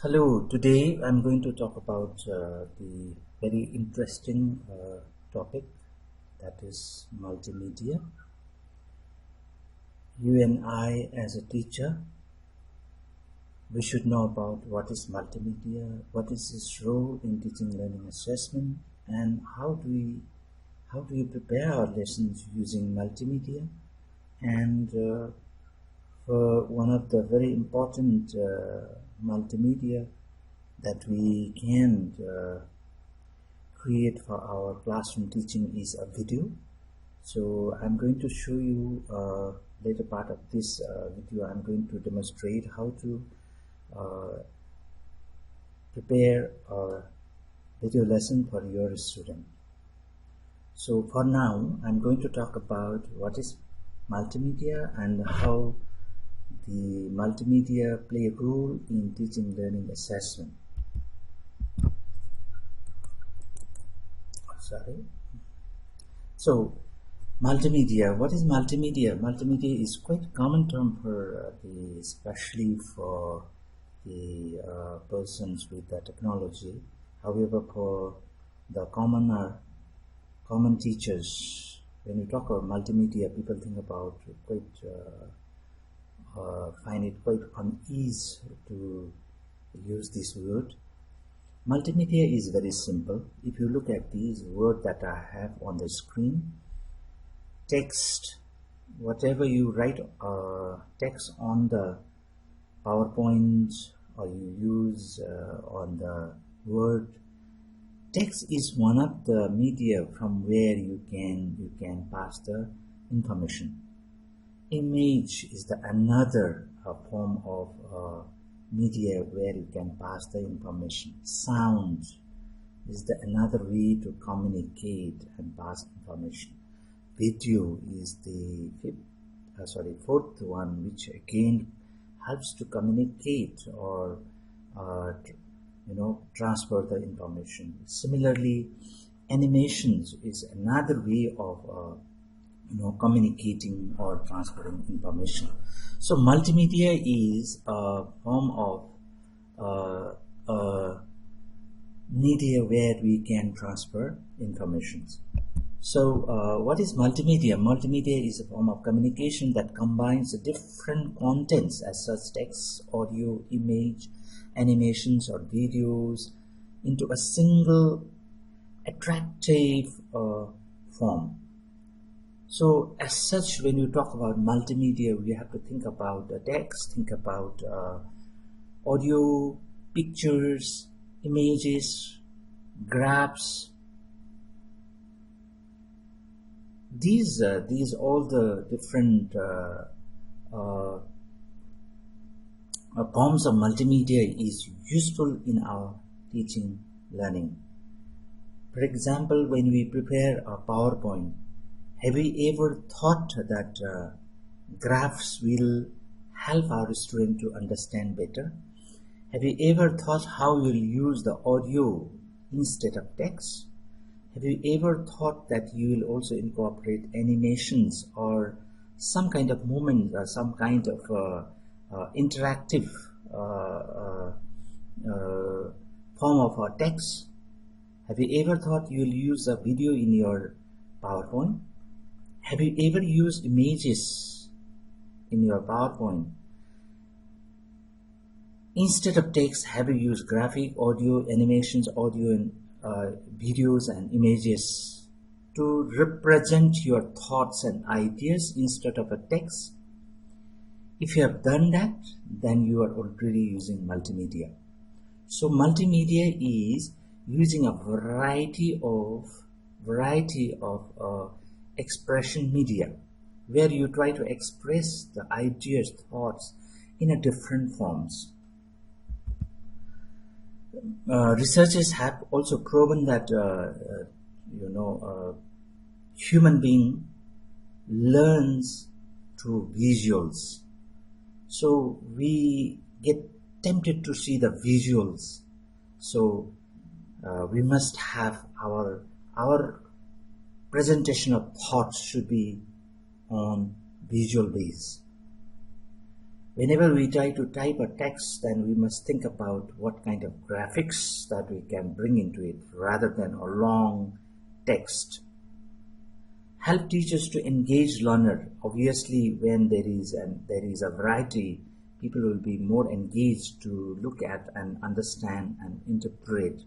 Hello, today I'm going to talk about the very interesting topic that is multimedia. You and I, as a teacher, we should know about what is multimedia, what is its role in teaching learning assessment, and how do we prepare our lessons using multimedia. And for one of the very important multimedia that we can create for our classroom teaching is a video. So I'm going to show you later part of this video. I'm going to demonstrate how to uh, prepare a video lesson for your student. So for now, I'm going to talk about what is multimedia and how the multimedia play a role in teaching learning assessment. Sorry. So multimedia, what is multimedia? Multimedia is quite a common term for especially for the persons with the technology. However, for the common teachers, when you talk about multimedia, people think about find it quite unease to use this word. Multimedia is very simple. If you look at these words that I have on the screen, text, whatever you write text on the PowerPoint or you use on the Word, text is one of the media from where you can pass the information. Image is the another form of media where you can pass the information. Sound is the another way to communicate and pass information. Video is the fourth one, which again helps to communicate or transfer the information. Similarly, animations is another way of communicating or transferring information. So multimedia is a form of media where we can transfer informations. So what is multimedia? Multimedia is a form of communication that combines different contents as such text, audio, image, animations or videos into a single attractive form. So as such, when you talk about multimedia, we have to think about the text, think about audio, pictures, images, graphs. These all the different forms of multimedia is useful in our teaching learning. For example, when we prepare a PowerPoint, have you ever thought that graphs will help our student to understand better? Have you ever thought how you'll use the audio instead of text? Have you ever thought that you will also incorporate animations or some kind of movement, some kind of interactive form of text? Have you ever thought you'll use a video in your PowerPoint? Have you ever used images in your PowerPoint? Instead of text, have you used graphic, audio, animations, audio and videos and images to represent your thoughts and ideas instead of a text? If you have done that, then you are already using multimedia. So multimedia is using a variety of expression media where you try to express the ideas, thoughts in a different forms. Researchers have also proven that human being learns through visuals. So we get tempted to see the visuals. So we must have our presentation of thoughts should be on visual base. Whenever we try to type a text, then we must think about what kind of graphics that we can bring into it rather than a long text. Help teachers to engage learner. Obviously, when there is a variety, people will be more engaged to look at and understand and interpret.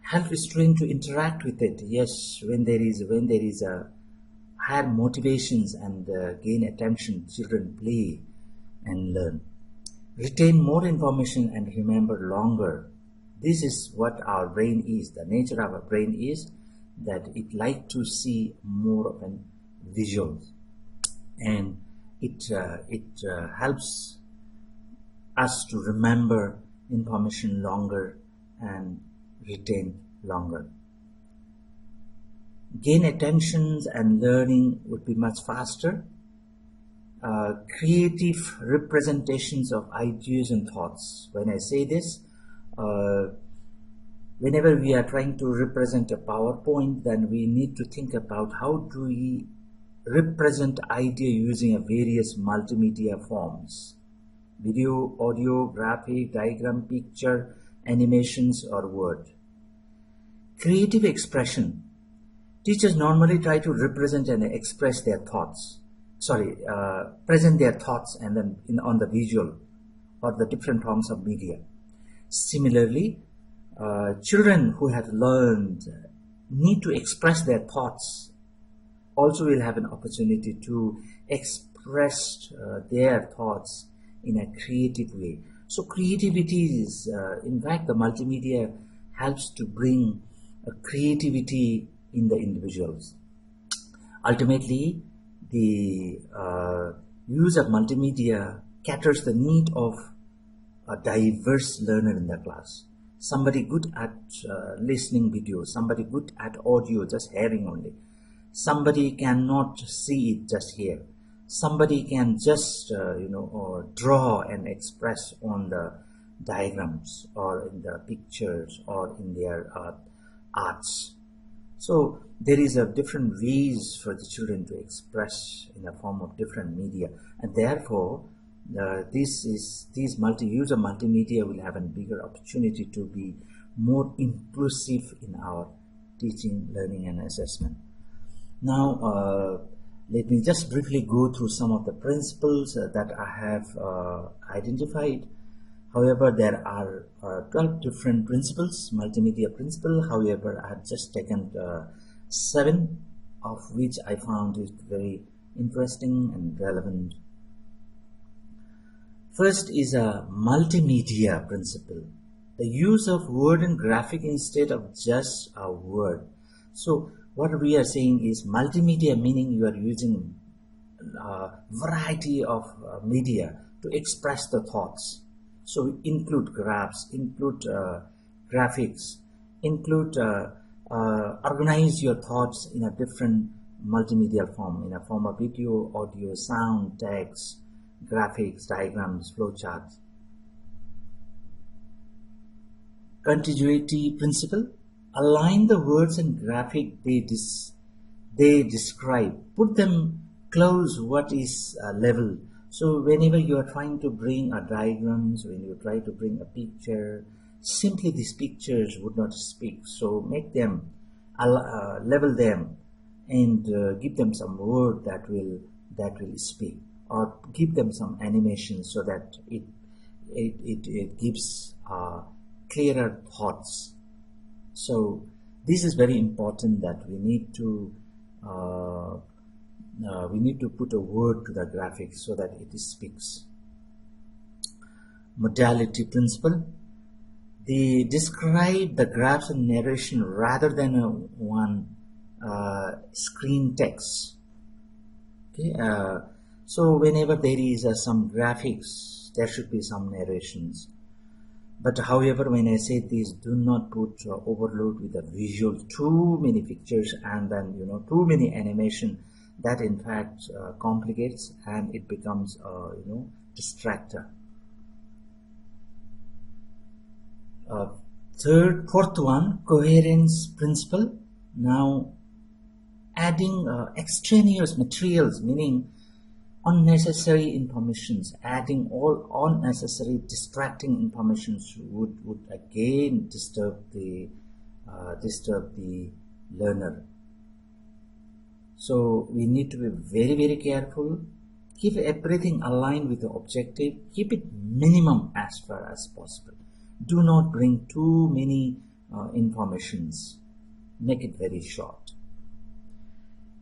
Help student to interact with it. Yes, when there is a higher motivations and gain attention, children play and learn. Retain more information and remember longer. This is what our brain is. The nature of our brain is that it like to see more of an visuals, and it helps us to remember information longer and retain longer. Gain attentions and learning would be much faster. Creative representations of ideas and thoughts. When I say this, whenever we are trying to represent a PowerPoint, then we need to think about how do we represent idea using a various multimedia forms: video, audio, graphic, diagram, picture, animations, or word. Creative expression. Teachers normally try to represent and express their thoughts. Present their thoughts and then on the visual or the different forms of media. Similarly, children who have learned need to express their thoughts also will have an opportunity to express their thoughts in a creative way. So creativity is, in fact, the multimedia helps to bring a creativity in the individuals. Ultimately, the use of multimedia caters the need of a diverse learner in the class. Somebody good at listening video, somebody good at audio, just hearing only. Somebody cannot see it, just hear. Somebody can just draw and express on the diagrams or in the pictures or in their arts. So there is a different ways for the children to express in the form of different media, and therefore these multi-user multimedia will have a bigger opportunity to be more inclusive in our teaching, learning, and assessment. Now, let me just briefly go through some of the principles that I have identified. However, there are 12 different principles, multimedia principle. However, I have just taken 7 of which I found it very interesting and relevant. First is a multimedia principle, the use of word and graphic instead of just a word. So what we are saying is multimedia, meaning you are using a variety of media to express the thoughts. So include graphs, include graphics, include organize your thoughts in a different multimedia form, in a form of video, audio, sound, text, graphics, diagrams, flowcharts. Contiguity principle. Align the words and graphic they describe. Put them close what is level. So whenever you are trying to bring a diagrams, when you try to bring a picture, simply these pictures would not speak. So make them, level them, and give them some word that will speak, or give them some animation so that it gives clearer thoughts. So this is very important, that we need to put a word to the graphics so that it speaks. Modality principle. They describe the graphs and narration rather than one screen text. Okay. So whenever there is some graphics, there should be some narrations. But however, when I say this, do not put overload with the visual, too many pictures and then too many animation. That in fact complicates and it becomes distractor. Fourth one, coherence principle. Now, adding extraneous materials, meaning Unnecessary informations, adding all unnecessary distracting informations would again disturb the learner. So we need to be very, very careful. Keep everything aligned with the objective. Keep it minimum as far as possible. Do not bring too many informations. Make it very short.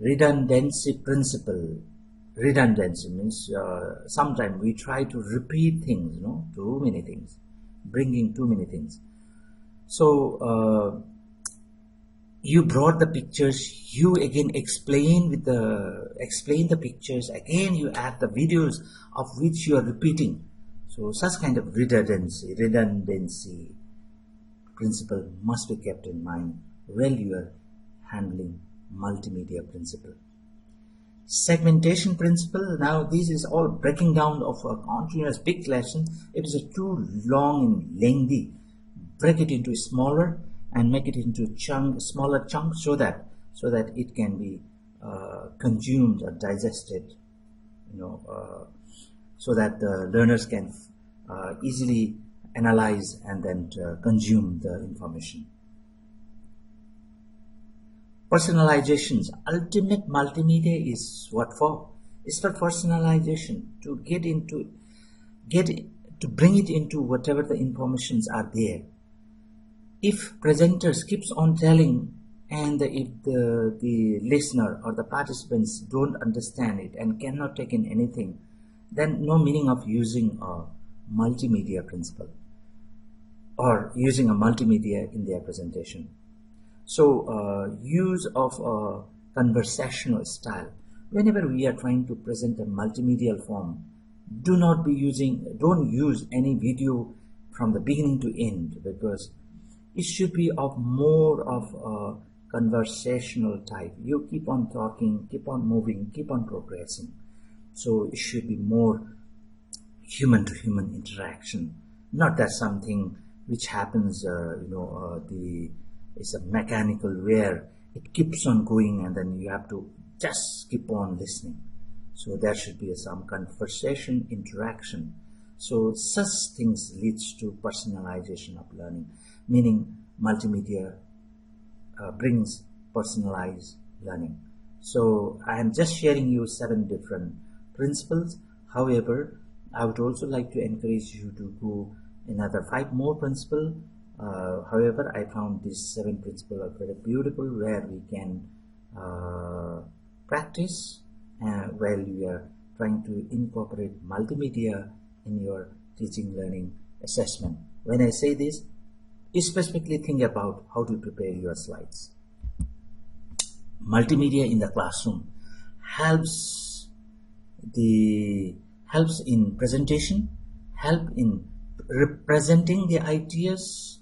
Redundancy principle. Redundancy means sometimes we try to repeat things, too many things, bringing too many things. So you brought the pictures, you again explain the pictures, again you add the videos of which you are repeating. So such kind of redundancy principle must be kept in mind while you are handling multimedia principle. Segmentation principle. Now this is all breaking down of a continuous big lesson. If it's too long and lengthy, break it into smaller and make it into smaller chunks so that it can be consumed or digested, so that the learners can easily analyze and then consume the information. Personalizations. Ultimate multimedia is what for? It's for personalization, to bring it into whatever the informations are there. If presenters keeps on telling and if the listener or the participants don't understand it and cannot take in anything, then no meaning of using a multimedia principle or using a multimedia in their presentation. So use of a conversational style. Whenever we are trying to present a multimedia form, don't use any video from the beginning to end, because it should be of more of a conversational type. You keep on talking, keep on moving, keep on progressing. So it should be more human to human interaction, not that something which happens, it's a mechanical where it keeps on going and then you have to just keep on listening. So there should be some conversation, interaction. So such things leads to personalization of learning, meaning multimedia brings personalized learning. So I am just sharing you 7 different principles. However, I would also like to encourage you to go another 5 more principles. However, I found these 7 principles are very beautiful, where we can practice while you are trying to incorporate multimedia in your teaching, learning, assessment. When I say this, specifically think about how to prepare your slides. Multimedia in the classroom helps in presentation, help in representing the ideas,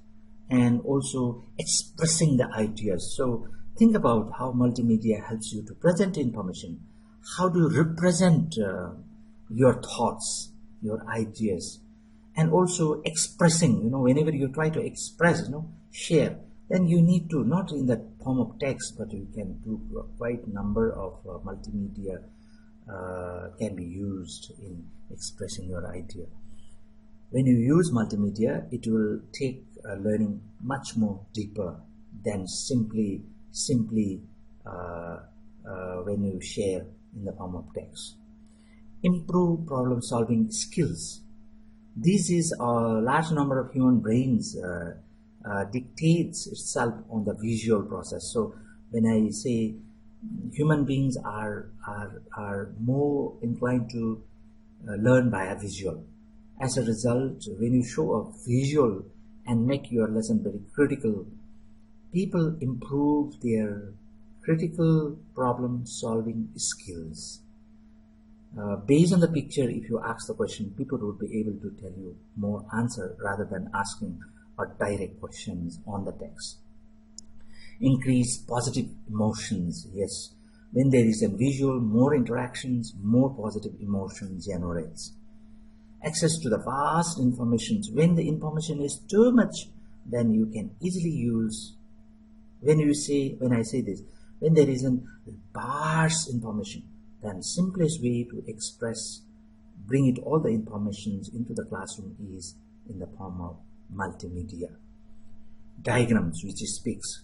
and also expressing the ideas. So think about how multimedia helps you to present information, how to represent your thoughts, your ideas, and also expressing, whenever you try to express, share, then you need to, not in the form of text, but you can do quite number of multimedia can be used in expressing your idea. When you use multimedia, it will take learning much more deeper than simply when you share in the form of text. Improve problem solving skills. This is a large number of human brains dictates itself on the visual process. So when I say human beings are more inclined to learn by a visual. As a result, when you show a visual and make your lesson very critical, people improve their critical problem solving skills. Based on the picture, if you ask the question, people would be able to tell you more answer rather than asking a direct questions on the text. Increase positive emotions. Yes, when there is a visual, more interactions, more positive emotion generates. Access to the vast information. When the information is too much, then you can easily use, when I say this, when there is a sparse information, then simplest way to express, bring it all the informations into the classroom is in the form of multimedia. Diagrams which speaks,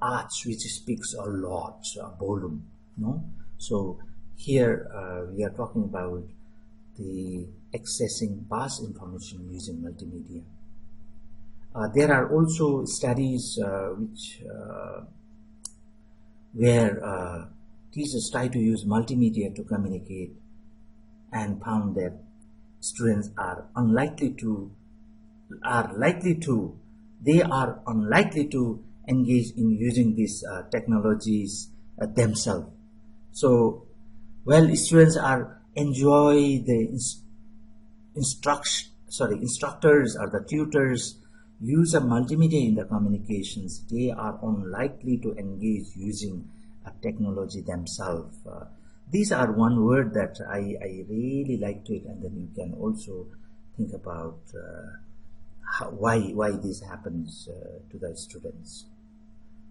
arts which speaks a lot, volume, no? So here we are talking about the accessing vast information using multimedia. There are also studies where teachers try to use multimedia to communicate and found that students are unlikely to engage in using these technologies themselves. So well, students are enjoy the instructors or the tutors use a multimedia in the communications. They are unlikely to engage using a technology themselves. These are one word that I really liked it, and then you can also think about why this happens to the students.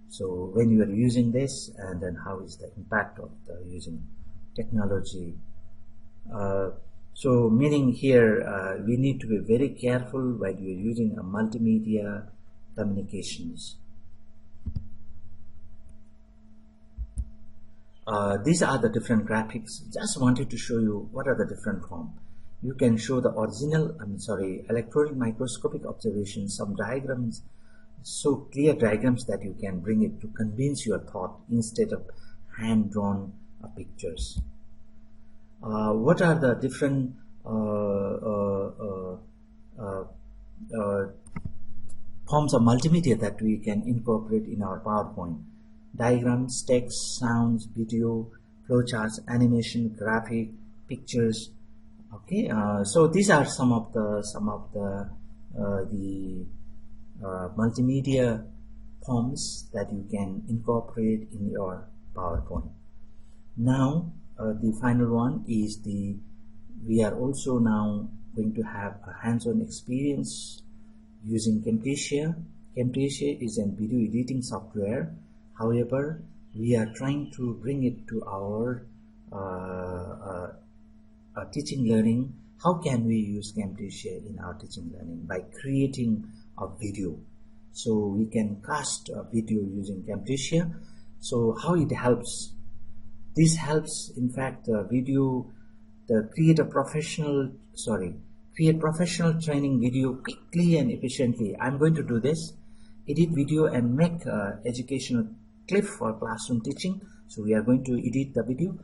So when you are using this, and then how is the impact of the using technology. So meaning here we need to be very careful while you are using a multimedia communications. These are the different graphics. Just wanted to show you what are the different forms. You can show the original, electronic microscopic observations, some diagrams, so clear diagrams that you can bring it to convince your thought instead of hand-drawn pictures. What are the different forms of multimedia that we can incorporate in our PowerPoint? Diagrams, text, sounds, video, flowcharts, animation, graphic, pictures. Okay, so these are some of the multimedia forms that you can incorporate in your PowerPoint. Now the final one is we are also now going to have a hands-on experience using Camtasia. Camtasia is a video editing software. However, we are trying to bring it to our teaching learning. How can we use Camtasia in our teaching learning? By creating a video. So we can cast a video using Camtasia. So how it helps? This helps, in fact, create professional training video quickly and efficiently. I'm going to do this, edit video and make educational clip for classroom teaching. So we are going to edit the video,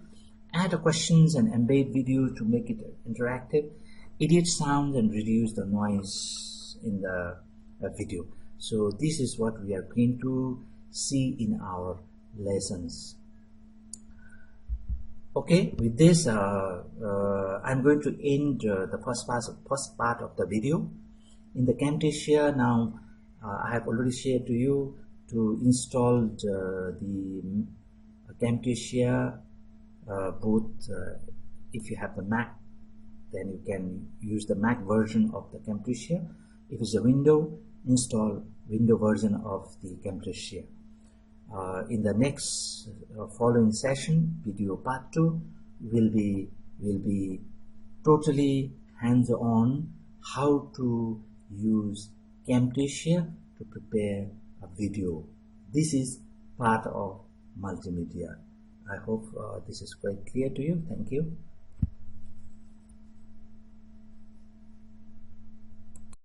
add questions and embed video to make it interactive, edit sound and reduce the noise in the video. So this is what we are going to see in our lessons. Okay, with this I'm going to end the first part of the video. In the Camtasia now I have already shared to you to install the Camtasia both if you have the Mac, then you can use the Mac version of the Camtasia. If it's a Windows, install Windows version of the Camtasia. In the next following session, video part 2 will be totally hands-on how to use Camtasia to prepare a video. This is part of multimedia. I hope this is quite clear to you. Thank you.